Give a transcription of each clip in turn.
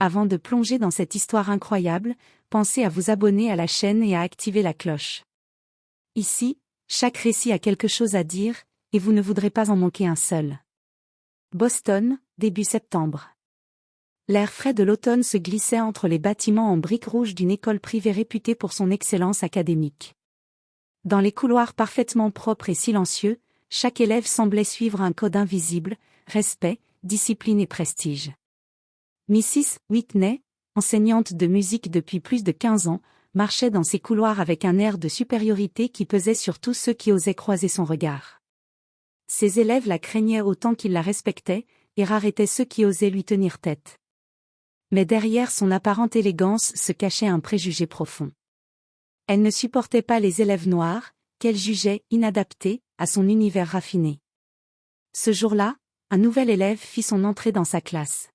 Avant de plonger dans cette histoire incroyable, pensez à vous abonner à la chaîne et à activer la cloche. Ici, chaque récit a quelque chose à dire, et vous ne voudrez pas en manquer un seul. Boston, début septembre. L'air frais de l'automne se glissait entre les bâtiments en briques rouges d'une école privée réputée pour son excellence académique. Dans les couloirs parfaitement propres et silencieux, chaque élève semblait suivre un code invisible: respect, discipline et prestige. Mrs. Whitney, enseignante de musique depuis plus de 15 ans, marchait dans ces couloirs avec un air de supériorité qui pesait sur tous ceux qui osaient croiser son regard. Ses élèves la craignaient autant qu'ils la respectaient, et rares étaient ceux qui osaient lui tenir tête. Mais derrière son apparente élégance se cachait un préjugé profond. Elle ne supportait pas les élèves noirs, qu'elle jugeait inadaptés à son univers raffiné. Ce jour-là, un nouvel élève fit son entrée dans sa classe.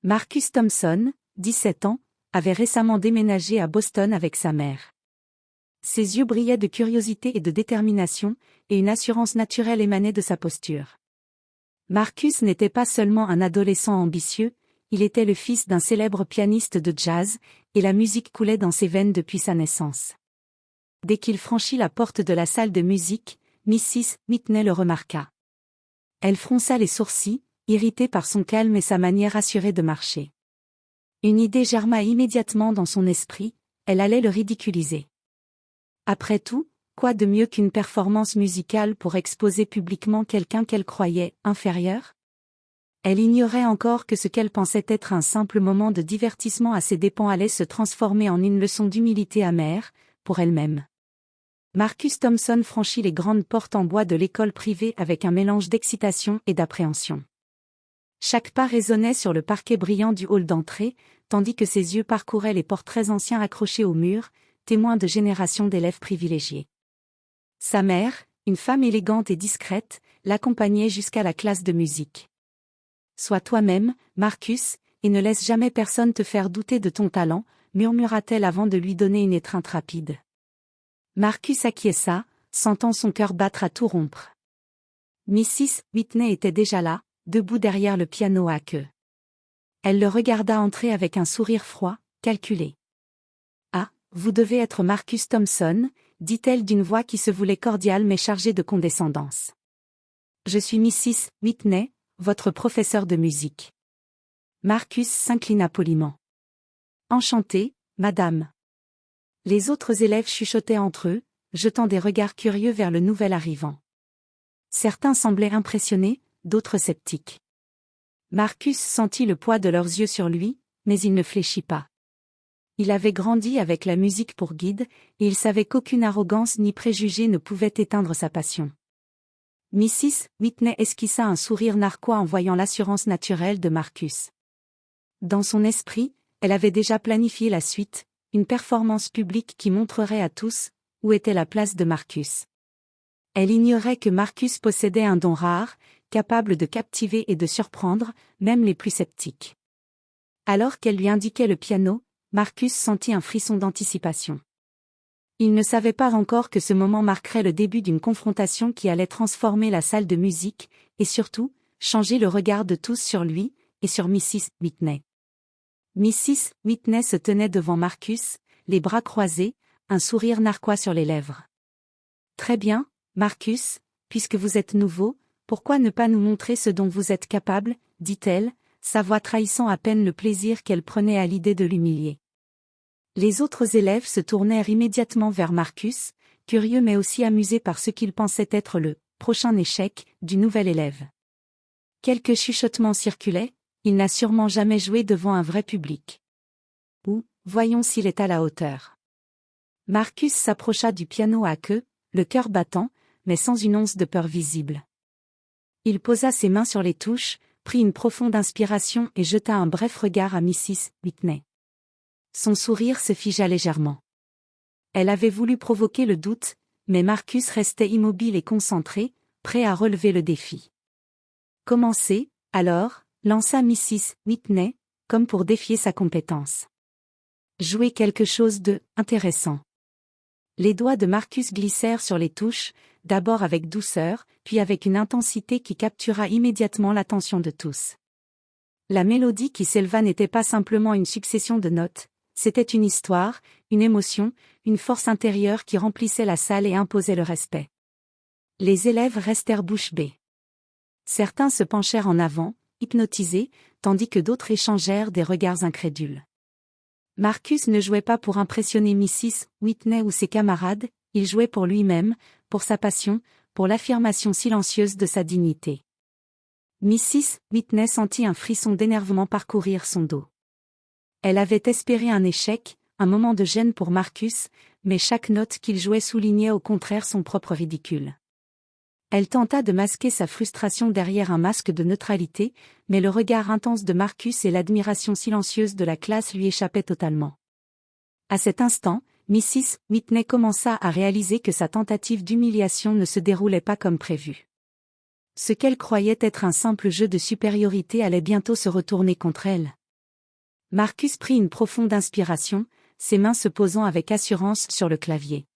Marcus Thompson, 17 ans, avait récemment déménagé à Boston avec sa mère. Ses yeux brillaient de curiosité et de détermination, et une assurance naturelle émanait de sa posture. Marcus n'était pas seulement un adolescent ambitieux, il était le fils d'un célèbre pianiste de jazz, et la musique coulait dans ses veines depuis sa naissance. Dès qu'il franchit la porte de la salle de musique, Mrs. Whitney le remarqua. Elle fronça les sourcils, irritée par son calme et sa manière assurée de marcher. Une idée germa immédiatement dans son esprit: elle allait le ridiculiser. Après tout, quoi de mieux qu'une performance musicale pour exposer publiquement quelqu'un qu'elle croyait inférieur? Elle ignorait encore que ce qu'elle pensait être un simple moment de divertissement à ses dépens allait se transformer en une leçon d'humilité amère, pour elle-même. Marcus Thompson franchit les grandes portes en bois de l'école privée avec un mélange d'excitation et d'appréhension. Chaque pas résonnait sur le parquet brillant du hall d'entrée, tandis que ses yeux parcouraient les portraits anciens accrochés au mur, témoins de générations d'élèves privilégiés. Sa mère, une femme élégante et discrète, l'accompagnait jusqu'à la classe de musique. Sois toi-même, Marcus, et ne laisse jamais personne te faire douter de ton talent, murmura-t-elle avant de lui donner une étreinte rapide. Marcus acquiesça, sentant son cœur battre à tout rompre. Mrs. Whitney était déjà là, debout derrière le piano à queue. Elle le regarda entrer avec un sourire froid, calculé. « Ah, vous devez être Marcus Thompson », dit-elle d'une voix qui se voulait cordiale mais chargée de condescendance. « Je suis Mrs. Whitney, votre professeur de musique. » Marcus s'inclina poliment. « Enchanté, madame. » Les autres élèves chuchotaient entre eux, jetant des regards curieux vers le nouvel arrivant. Certains semblaient impressionnés, d'autres sceptiques. Marcus sentit le poids de leurs yeux sur lui, mais il ne fléchit pas. Il avait grandi avec la musique pour guide, et il savait qu'aucune arrogance ni préjugé ne pouvait éteindre sa passion. Mrs. Whitney esquissa un sourire narquois en voyant l'assurance naturelle de Marcus. Dans son esprit, elle avait déjà planifié la suite, une performance publique qui montrerait à tous où était la place de Marcus. Elle ignorait que Marcus possédait un don rare, capable de captiver et de surprendre, même les plus sceptiques. Alors qu'elle lui indiquait le piano, Marcus sentit un frisson d'anticipation. Il ne savait pas encore que ce moment marquerait le début d'une confrontation qui allait transformer la salle de musique, et surtout, changer le regard de tous sur lui, et sur Mrs. Whitney. Mrs. Whitney se tenait devant Marcus, les bras croisés, un sourire narquois sur les lèvres. « Très bien, Marcus, puisque vous êtes nouveau, pourquoi ne pas nous montrer ce dont vous êtes capable ?» dit-elle, sa voix trahissant à peine le plaisir qu'elle prenait à l'idée de l'humilier. Les autres élèves se tournèrent immédiatement vers Marcus, curieux mais aussi amusés par ce qu'ils pensaient être le prochain échec du nouvel élève. Quelques chuchotements circulaient: il n'a sûrement jamais joué devant un vrai public. Ou, voyons s'il est à la hauteur. Marcus s'approcha du piano à queue, le cœur battant, mais sans une once de peur visible. Il posa ses mains sur les touches, prit une profonde inspiration et jeta un bref regard à Mrs. Whitney. Son sourire se figea légèrement. Elle avait voulu provoquer le doute, mais Marcus restait immobile et concentré, prêt à relever le défi. « Commencez, alors », lança Mrs. Whitney, comme pour défier sa compétence. « Jouez quelque chose de intéressant. » Les doigts de Marcus glissèrent sur les touches, d'abord avec douceur, puis avec une intensité qui captura immédiatement l'attention de tous. La mélodie qui s'éleva n'était pas simplement une succession de notes, c'était une histoire, une émotion, une force intérieure qui remplissait la salle et imposait le respect. Les élèves restèrent bouche bée. Certains se penchèrent en avant, hypnotisés, tandis que d'autres échangèrent des regards incrédules. Marcus ne jouait pas pour impressionner Mrs. Whitney ou ses camarades, il jouait pour lui-même, pour sa passion, pour l'affirmation silencieuse de sa dignité. Mrs. Whitney sentit un frisson d'énervement parcourir son dos. Elle avait espéré un échec, un moment de gêne pour Marcus, mais chaque note qu'il jouait soulignait au contraire son propre ridicule. Elle tenta de masquer sa frustration derrière un masque de neutralité, mais le regard intense de Marcus et l'admiration silencieuse de la classe lui échappaient totalement. À cet instant, Mrs. Whitney commença à réaliser que sa tentative d'humiliation ne se déroulait pas comme prévu. Ce qu'elle croyait être un simple jeu de supériorité allait bientôt se retourner contre elle. Marcus prit une profonde inspiration, ses mains se posant avec assurance sur le clavier.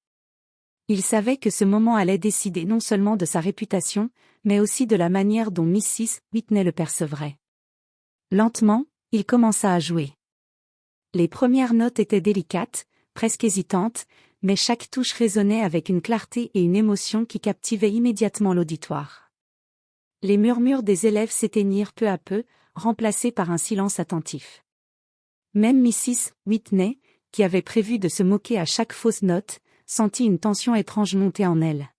Il savait que ce moment allait décider non seulement de sa réputation, mais aussi de la manière dont Mrs. Whitney le percevrait. Lentement, il commença à jouer. Les premières notes étaient délicates, presque hésitantes, mais chaque touche résonnait avec une clarté et une émotion qui captivaient immédiatement l'auditoire. Les murmures des élèves s'éteignirent peu à peu, remplacés par un silence attentif. Même Mrs. Whitney, qui avait prévu de se moquer à chaque fausse note, sentit une tension étrange monter en elle.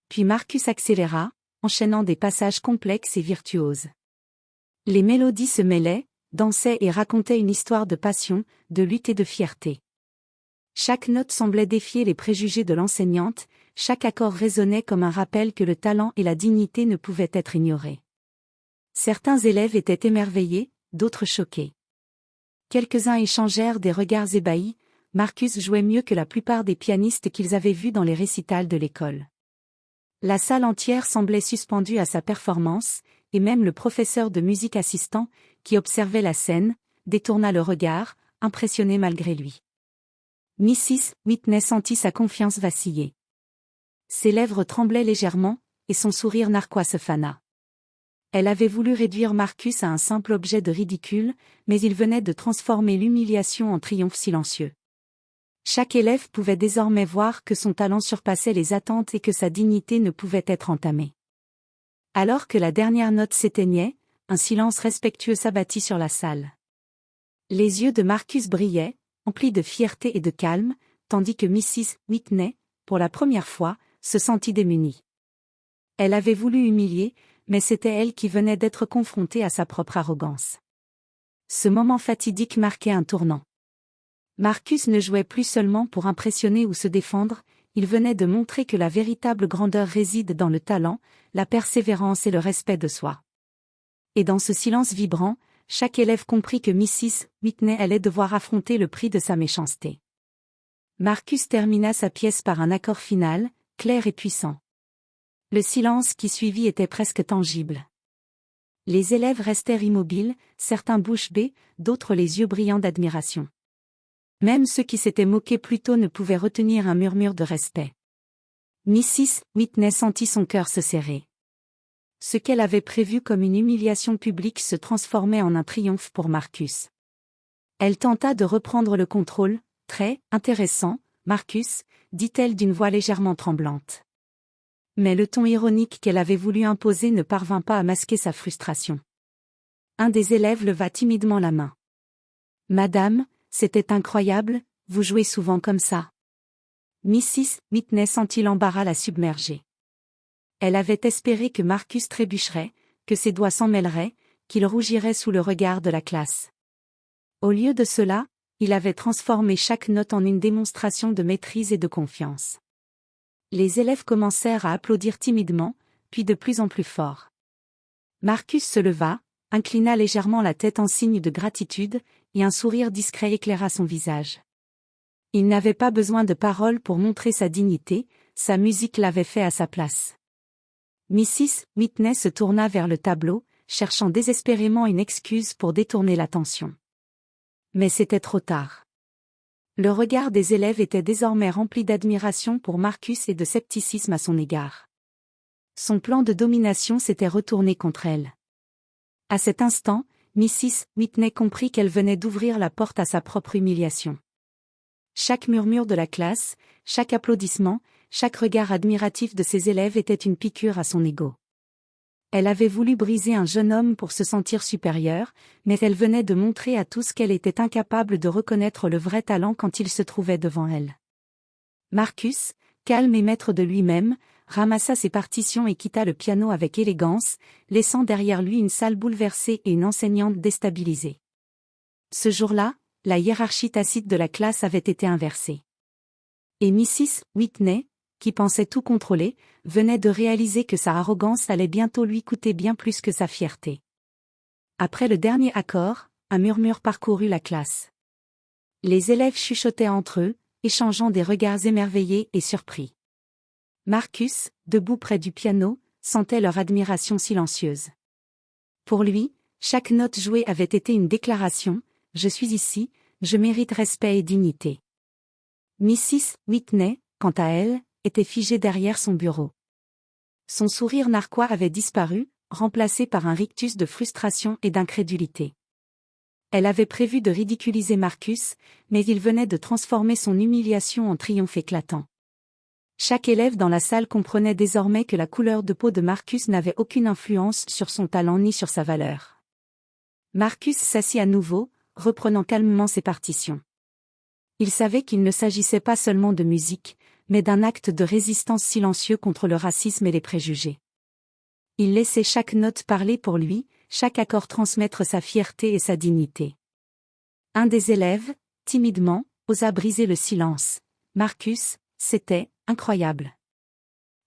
Puis Marcus accéléra, enchaînant des passages complexes et virtuoses. Les mélodies se mêlaient, dansaient et racontaient une histoire de passion, de lutte et de fierté. Chaque note semblait défier les préjugés de l'enseignante, chaque accord résonnait comme un rappel que le talent et la dignité ne pouvaient être ignorés. Certains élèves étaient émerveillés, d'autres choqués. Quelques-uns échangèrent des regards ébahis. Marcus jouait mieux que la plupart des pianistes qu'ils avaient vus dans les récitals de l'école. La salle entière semblait suspendue à sa performance, et même le professeur de musique assistant, qui observait la scène, détourna le regard, impressionné malgré lui. Mrs. Whitney sentit sa confiance vaciller. Ses lèvres tremblaient légèrement, et son sourire narquois se fana. Elle avait voulu réduire Marcus à un simple objet de ridicule, mais il venait de transformer l'humiliation en triomphe silencieux. Chaque élève pouvait désormais voir que son talent surpassait les attentes et que sa dignité ne pouvait être entamée. Alors que la dernière note s'éteignait, un silence respectueux s'abattit sur la salle. Les yeux de Marcus brillaient, emplis de fierté et de calme, tandis que Mrs. Whitney, pour la première fois, se sentit démunie. Elle avait voulu humilier, mais c'était elle qui venait d'être confrontée à sa propre arrogance. Ce moment fatidique marquait un tournant. Marcus ne jouait plus seulement pour impressionner ou se défendre, il venait de montrer que la véritable grandeur réside dans le talent, la persévérance et le respect de soi. Et dans ce silence vibrant, chaque élève comprit que Mrs. Whitney allait devoir affronter le prix de sa méchanceté. Marcus termina sa pièce par un accord final, clair et puissant. Le silence qui suivit était presque tangible. Les élèves restèrent immobiles, certains bouche bée, d'autres les yeux brillants d'admiration. Même ceux qui s'étaient moqués plus tôt ne pouvaient retenir un murmure de respect. Mrs. Whitney sentit son cœur se serrer. Ce qu'elle avait prévu comme une humiliation publique se transformait en un triomphe pour Marcus. Elle tenta de reprendre le contrôle. « Très intéressant, Marcus », dit-elle d'une voix légèrement tremblante. Mais le ton ironique qu'elle avait voulu imposer ne parvint pas à masquer sa frustration. Un des élèves leva timidement la main. « Madame, c'était incroyable, vous jouez souvent comme ça. » Mrs. Whitney sentit l'embarras la submerger. Elle avait espéré que Marcus trébucherait, que ses doigts s'en mêleraient, qu'il rougirait sous le regard de la classe. Au lieu de cela, il avait transformé chaque note en une démonstration de maîtrise et de confiance. Les élèves commencèrent à applaudir timidement, puis de plus en plus fort. Marcus se leva, inclina légèrement la tête en signe de gratitude, et un sourire discret éclaira son visage. Il n'avait pas besoin de paroles pour montrer sa dignité, sa musique l'avait fait à sa place. Mrs. Whitney se tourna vers le tableau, cherchant désespérément une excuse pour détourner l'attention. Mais c'était trop tard. Le regard des élèves était désormais rempli d'admiration pour Marcus et de scepticisme à son égard. Son plan de domination s'était retourné contre elle. À cet instant, Mrs. Whitney comprit qu'elle venait d'ouvrir la porte à sa propre humiliation. Chaque murmure de la classe, chaque applaudissement, chaque regard admiratif de ses élèves était une piqûre à son ego. Elle avait voulu briser un jeune homme pour se sentir supérieure, mais elle venait de montrer à tous qu'elle était incapable de reconnaître le vrai talent quand il se trouvait devant elle. Marcus, calme et maître de lui-même, ramassa ses partitions et quitta le piano avec élégance, laissant derrière lui une salle bouleversée et une enseignante déstabilisée. Ce jour-là, la hiérarchie tacite de la classe avait été inversée. Et Mrs. Whitney, qui pensait tout contrôler, venait de réaliser que sa arrogance allait bientôt lui coûter bien plus que sa fierté. Après le dernier accord, un murmure parcourut la classe. Les élèves chuchotaient entre eux, échangeant des regards émerveillés et surpris. Marcus, debout près du piano, sentait leur admiration silencieuse. Pour lui, chaque note jouée avait été une déclaration : « Je suis ici, je mérite respect et dignité ». Mrs. Whitney, quant à elle, était figée derrière son bureau. Son sourire narquois avait disparu, remplacé par un rictus de frustration et d'incrédulité. Elle avait prévu de ridiculiser Marcus, mais il venait de transformer son humiliation en triomphe éclatant. Chaque élève dans la salle comprenait désormais que la couleur de peau de Marcus n'avait aucune influence sur son talent ni sur sa valeur. Marcus s'assit à nouveau, reprenant calmement ses partitions. Il savait qu'il ne s'agissait pas seulement de musique, mais d'un acte de résistance silencieux contre le racisme et les préjugés. Il laissait chaque note parler pour lui, chaque accord transmettre sa fierté et sa dignité. Un des élèves, timidement, osa briser le silence. « Marcus, c'était incroyable.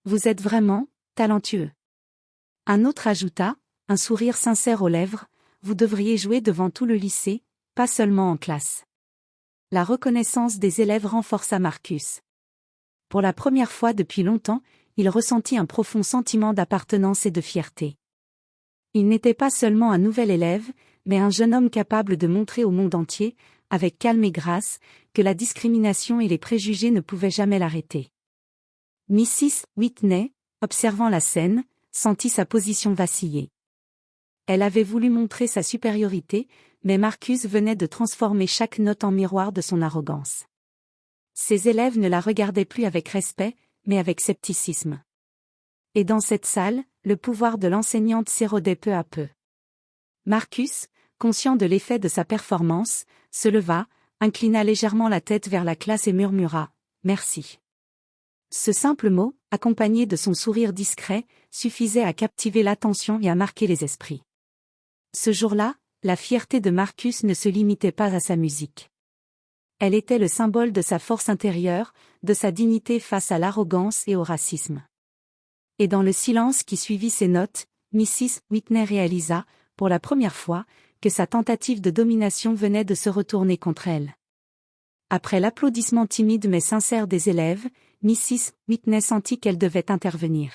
Vous êtes vraiment talentueux. » Un autre ajouta, un sourire sincère aux lèvres, « Vous devriez jouer devant tout le lycée, pas seulement en classe. » La reconnaissance des élèves renforça Marcus. Pour la première fois depuis longtemps, il ressentit un profond sentiment d'appartenance et de fierté. Il n'était pas seulement un nouvel élève, mais un jeune homme capable de montrer au monde entier, avec calme et grâce, que la discrimination et les préjugés ne pouvaient jamais l'arrêter. Mrs. Whitney, observant la scène, sentit sa position vaciller. Elle avait voulu montrer sa supériorité, mais Marcus venait de transformer chaque note en miroir de son arrogance. Ses élèves ne la regardaient plus avec respect, mais avec scepticisme. Et dans cette salle, le pouvoir de l'enseignante s'érodait peu à peu. Marcus, conscient de l'effet de sa performance, se leva, inclina légèrement la tête vers la classe et murmura « Merci ». Ce simple mot, accompagné de son sourire discret, suffisait à captiver l'attention et à marquer les esprits. Ce jour-là, la fierté de Marcus ne se limitait pas à sa musique. Elle était le symbole de sa force intérieure, de sa dignité face à l'arrogance et au racisme. Et dans le silence qui suivit ces notes, Mrs. Whitney réalisa, pour la première fois, que sa tentative de domination venait de se retourner contre elle. Après l'applaudissement timide mais sincère des élèves, Mrs. Whitney sentit qu'elle devait intervenir.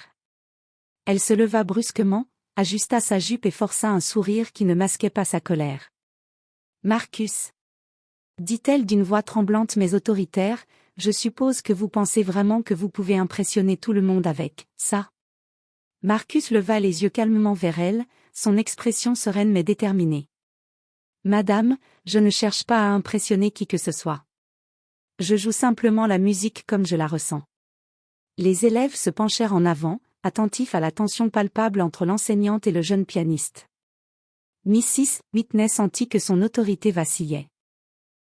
Elle se leva brusquement, ajusta sa jupe et força un sourire qui ne masquait pas sa colère. « Marcus » dit-elle d'une voix tremblante mais autoritaire, « je suppose que vous pensez vraiment que vous pouvez impressionner tout le monde avec ça ?» Marcus leva les yeux calmement vers elle, son expression sereine mais déterminée. « Madame, je ne cherche pas à impressionner qui que ce soit. Je joue simplement la musique comme je la ressens. » Les élèves se penchèrent en avant, attentifs à la tension palpable entre l'enseignante et le jeune pianiste. Mrs. Whitney sentit que son autorité vacillait.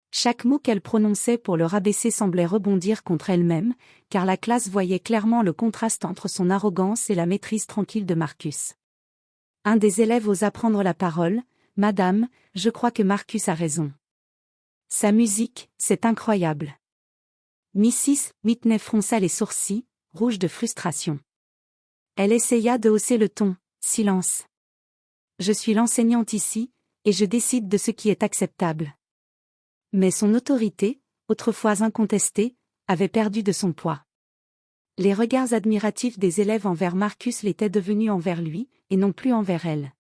Chaque mot qu'elle prononçait pour le rabaisser semblait rebondir contre elle-même, car la classe voyait clairement le contraste entre son arrogance et la maîtrise tranquille de Marcus. Un des élèves osa prendre la parole, « Madame, je crois que Marcus a raison. Sa musique, c'est incroyable. » Mrs. Whitney fronça les sourcils, rouge de frustration. Elle essaya de hausser le ton, « Silence. Je suis l'enseignante ici, et je décide de ce qui est acceptable. » Mais son autorité, autrefois incontestée, avait perdu de son poids. Les regards admiratifs des élèves envers Marcus l'étaient devenus envers lui, et non plus envers elle.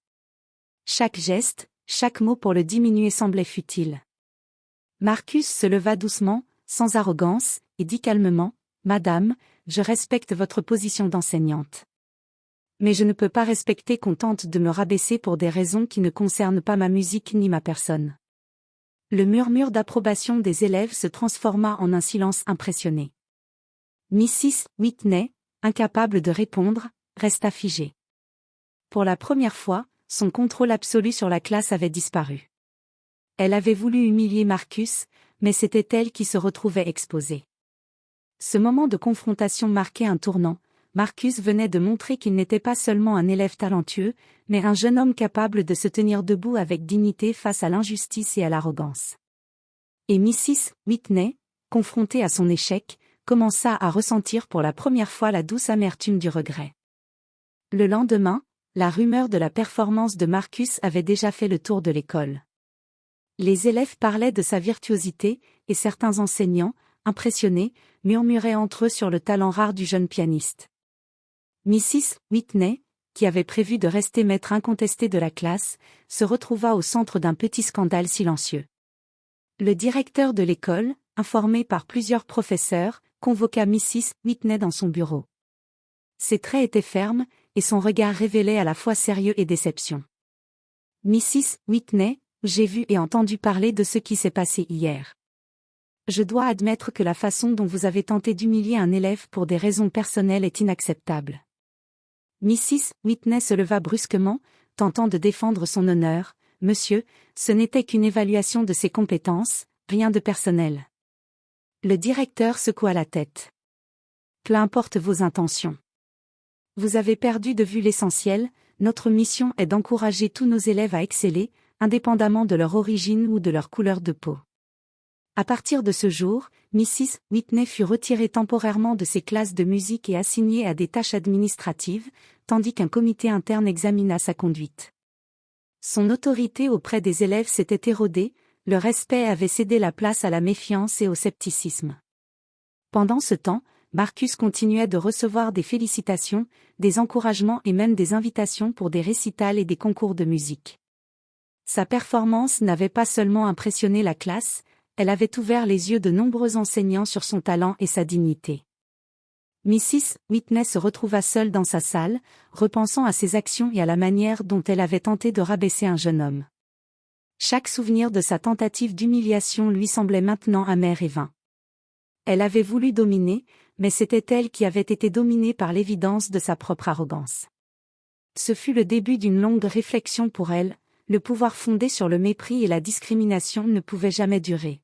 Chaque geste, chaque mot pour le diminuer semblait futile. Marcus se leva doucement, sans arrogance, et dit calmement, « Madame, je respecte votre position d'enseignante. Mais je ne peux pas respecter qu'on tente de me rabaisser pour des raisons qui ne concernent pas ma musique ni ma personne. Le murmure d'approbation des élèves se transforma en un silence impressionné. Mrs. Whitney, incapable de répondre, resta figée. Pour la première fois, son contrôle absolu sur la classe avait disparu. Elle avait voulu humilier Marcus, mais c'était elle qui se retrouvait exposée. Ce moment de confrontation marquait un tournant. Marcus venait de montrer qu'il n'était pas seulement un élève talentueux, mais un jeune homme capable de se tenir debout avec dignité face à l'injustice et à l'arrogance. Et Mrs. Whitney, confrontée à son échec, commença à ressentir pour la première fois la douce amertume du regret. Le lendemain, la rumeur de la performance de Marcus avait déjà fait le tour de l'école. Les élèves parlaient de sa virtuosité, et certains enseignants, impressionnés, murmuraient entre eux sur le talent rare du jeune pianiste. Mrs. Whitney, qui avait prévu de rester maître incontesté de la classe, se retrouva au centre d'un petit scandale silencieux. Le directeur de l'école, informé par plusieurs professeurs, convoqua Mrs. Whitney dans son bureau. Ses traits étaient fermes, et son regard révélait à la fois sérieux et déception. « Mrs. Whitney, j'ai vu et entendu parler de ce qui s'est passé hier. Je dois admettre que la façon dont vous avez tenté d'humilier un élève pour des raisons personnelles est inacceptable. » Mrs. Whitney se leva brusquement, tentant de défendre son honneur. « Monsieur, ce n'était qu'une évaluation de ses compétences, rien de personnel. » Le directeur secoua la tête. « Peu importe vos intentions. Vous avez perdu de vue l'essentiel, notre mission est d'encourager tous nos élèves à exceller, indépendamment de leur origine ou de leur couleur de peau. » À partir de ce jour, Mrs. Whitney fut retirée temporairement de ses classes de musique et assignée à des tâches administratives, tandis qu'un comité interne examina sa conduite. Son autorité auprès des élèves s'était érodée, le respect avait cédé la place à la méfiance et au scepticisme. Pendant ce temps, Marcus continuait de recevoir des félicitations, des encouragements et même des invitations pour des récitals et des concours de musique. Sa performance n'avait pas seulement impressionné la classe, elle avait ouvert les yeux de nombreux enseignants sur son talent et sa dignité. Mrs. Whitney se retrouva seule dans sa salle, repensant à ses actions et à la manière dont elle avait tenté de rabaisser un jeune homme. Chaque souvenir de sa tentative d'humiliation lui semblait maintenant amer et vain. Elle avait voulu dominer, mais c'était elle qui avait été dominée par l'évidence de sa propre arrogance. Ce fut le début d'une longue réflexion pour elle, le pouvoir fondé sur le mépris et la discrimination ne pouvait jamais durer.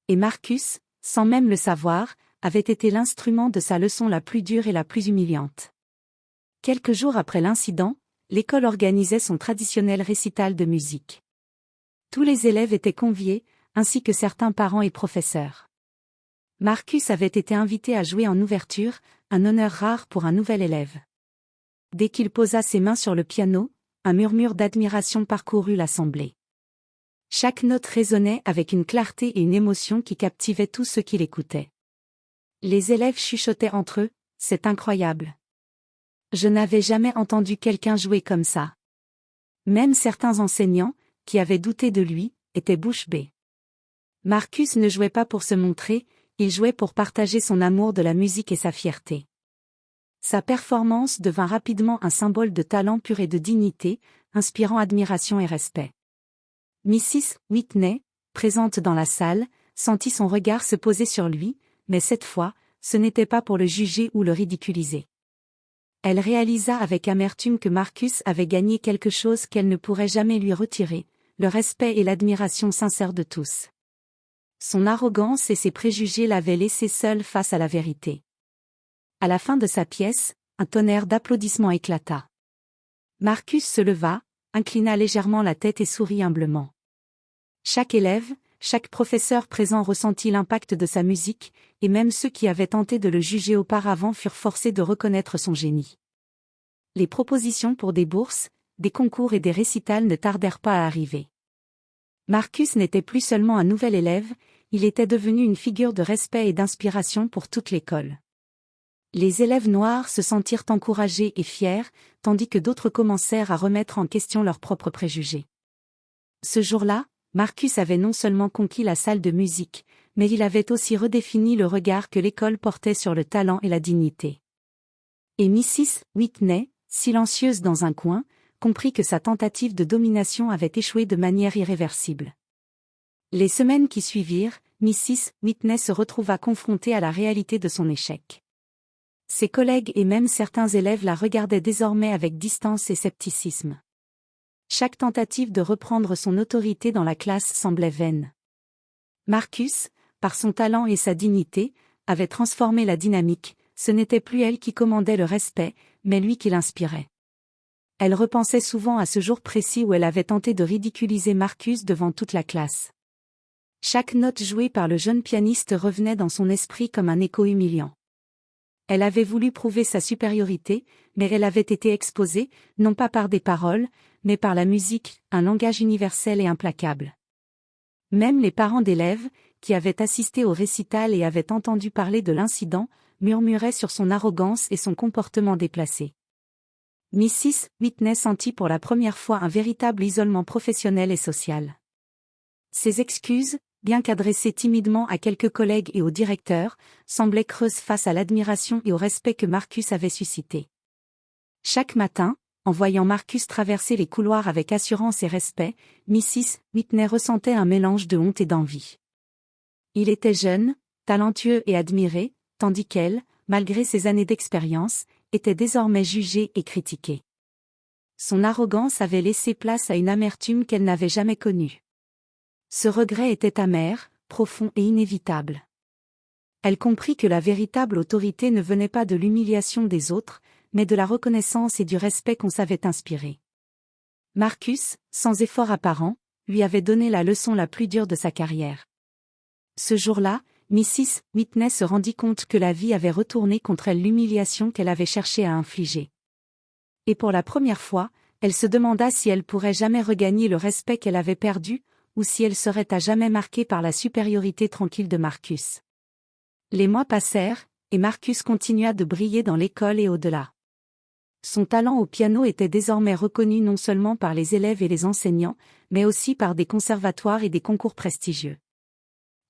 Et Marcus, sans même le savoir, avait été l'instrument de sa leçon la plus dure et la plus humiliante. Quelques jours après l'incident, l'école organisait son traditionnel récital de musique. Tous les élèves étaient conviés, ainsi que certains parents et professeurs. Marcus avait été invité à jouer en ouverture, un honneur rare pour un nouvel élève. Dès qu'il posa ses mains sur le piano, un murmure d'admiration parcourut l'assemblée. Chaque note résonnait avec une clarté et une émotion qui captivaient tous ceux qui l'écoutaient. Les élèves chuchotaient entre eux, « C'est incroyable. Je n'avais jamais entendu quelqu'un jouer comme ça. » Même certains enseignants, qui avaient douté de lui, étaient bouche bée. Marcus ne jouait pas pour se montrer, il jouait pour partager son amour de la musique et sa fierté. Sa performance devint rapidement un symbole de talent pur et de dignité, inspirant admiration et respect. Mrs. Whitney, présente dans la salle, sentit son regard se poser sur lui, mais cette fois, ce n'était pas pour le juger ou le ridiculiser. Elle réalisa avec amertume que Marcus avait gagné quelque chose qu'elle ne pourrait jamais lui retirer, le respect et l'admiration sincère de tous. Son arrogance et ses préjugés l'avaient laissé seule face à la vérité. À la fin de sa pièce, un tonnerre d'applaudissements éclata. Marcus se leva, inclina légèrement la tête et sourit humblement. Chaque élève, chaque professeur présent ressentit l'impact de sa musique, et même ceux qui avaient tenté de le juger auparavant furent forcés de reconnaître son génie. Les propositions pour des bourses, des concours et des récitals ne tardèrent pas à arriver. Marcus n'était plus seulement un nouvel élève, il était devenu une figure de respect et d'inspiration pour toute l'école. Les élèves noirs se sentirent encouragés et fiers, tandis que d'autres commencèrent à remettre en question leurs propres préjugés. Ce jour-là, Marcus avait non seulement conquis la salle de musique, mais il avait aussi redéfini le regard que l'école portait sur le talent et la dignité. Et Mrs. Whitney, silencieuse dans un coin, comprit que sa tentative de domination avait échoué de manière irréversible. Les semaines qui suivirent, Mrs. Whitney se retrouva confrontée à la réalité de son échec. Ses collègues et même certains élèves la regardaient désormais avec distance et scepticisme. Chaque tentative de reprendre son autorité dans la classe semblait vaine. Marcus, par son talent et sa dignité, avait transformé la dynamique, ce n'était plus elle qui commandait le respect, mais lui qui l'inspirait. Elle repensait souvent à ce jour précis où elle avait tenté de ridiculiser Marcus devant toute la classe. Chaque note jouée par le jeune pianiste revenait dans son esprit comme un écho humiliant. Elle avait voulu prouver sa supériorité, mais elle avait été exposée, non pas par des paroles, mais par la musique, un langage universel et implacable. Même les parents d'élèves, qui avaient assisté au récital et avaient entendu parler de l'incident, murmuraient sur son arrogance et son comportement déplacé. Mrs. Whitney sentit pour la première fois un véritable isolement professionnel et social. Ses excuses, bien qu'adressées timidement à quelques collègues et au directeur, semblaient creuses face à l'admiration et au respect que Marcus avait suscité. Chaque matin, en voyant Marcus traverser les couloirs avec assurance et respect, Mrs. Whitney ressentait un mélange de honte et d'envie. Il était jeune, talentueux et admiré, tandis qu'elle, malgré ses années d'expérience, était désormais jugée et critiquée. Son arrogance avait laissé place à une amertume qu'elle n'avait jamais connue. Ce regret était amer, profond et inévitable. Elle comprit que la véritable autorité ne venait pas de l'humiliation des autres, mais de la reconnaissance et du respect qu'on savait inspirer. Marcus, sans effort apparent, lui avait donné la leçon la plus dure de sa carrière. Ce jour-là, Mrs. Whitney se rendit compte que la vie avait retourné contre elle l'humiliation qu'elle avait cherché à infliger. Et pour la première fois, elle se demanda si elle pourrait jamais regagner le respect qu'elle avait perdu, ou si elle serait à jamais marquée par la supériorité tranquille de Marcus. Les mois passèrent, et Marcus continua de briller dans l'école et au-delà. Son talent au piano était désormais reconnu non seulement par les élèves et les enseignants, mais aussi par des conservatoires et des concours prestigieux.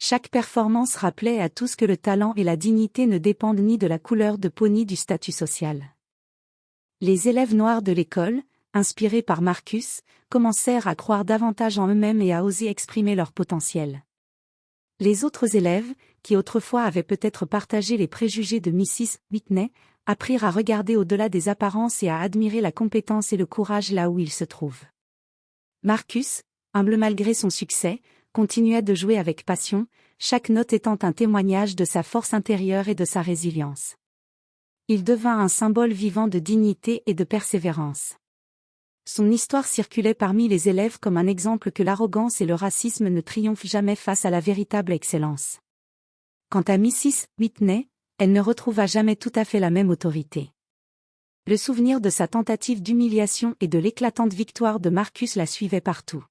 Chaque performance rappelait à tous que le talent et la dignité ne dépendent ni de la couleur de peau ni du statut social. Les élèves noirs de l'école, inspirés par Marcus, commencèrent à croire davantage en eux-mêmes et à oser exprimer leur potentiel. Les autres élèves, qui autrefois avaient peut-être partagé les préjugés de Mrs. Whitney, apprirent à regarder au-delà des apparences et à admirer la compétence et le courage là où ils se trouvent. Marcus, humble malgré son succès, continuait de jouer avec passion, chaque note étant un témoignage de sa force intérieure et de sa résilience. Il devint un symbole vivant de dignité et de persévérance. Son histoire circulait parmi les élèves comme un exemple que l'arrogance et le racisme ne triomphent jamais face à la véritable excellence. Quant à Mrs. Whitney, elle ne retrouva jamais tout à fait la même autorité. Le souvenir de sa tentative d'humiliation et de l'éclatante victoire de Marcus la suivait partout.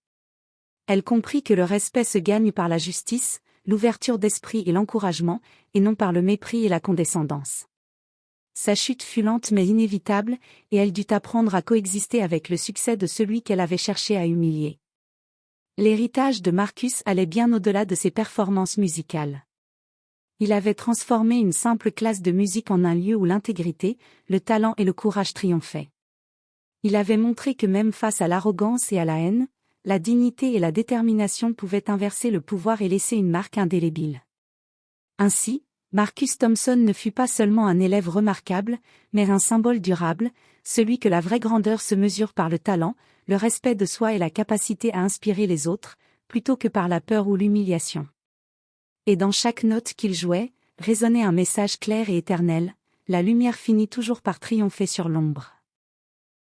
Elle comprit que le respect se gagne par la justice, l'ouverture d'esprit et l'encouragement, et non par le mépris et la condescendance. Sa chute fut lente mais inévitable, et elle dut apprendre à coexister avec le succès de celui qu'elle avait cherché à humilier. L'héritage de Marcus allait bien au-delà de ses performances musicales. Il avait transformé une simple classe de musique en un lieu où l'intégrité, le talent et le courage triomphaient. Il avait montré que même face à l'arrogance et à la haine, la dignité et la détermination pouvaient inverser le pouvoir et laisser une marque indélébile. Ainsi, Marcus Thompson ne fut pas seulement un élève remarquable, mais un symbole durable, celui que la vraie grandeur se mesure par le talent, le respect de soi et la capacité à inspirer les autres, plutôt que par la peur ou l'humiliation. Et dans chaque note qu'il jouait, résonnait un message clair et éternel, la lumière finit toujours par triompher sur l'ombre.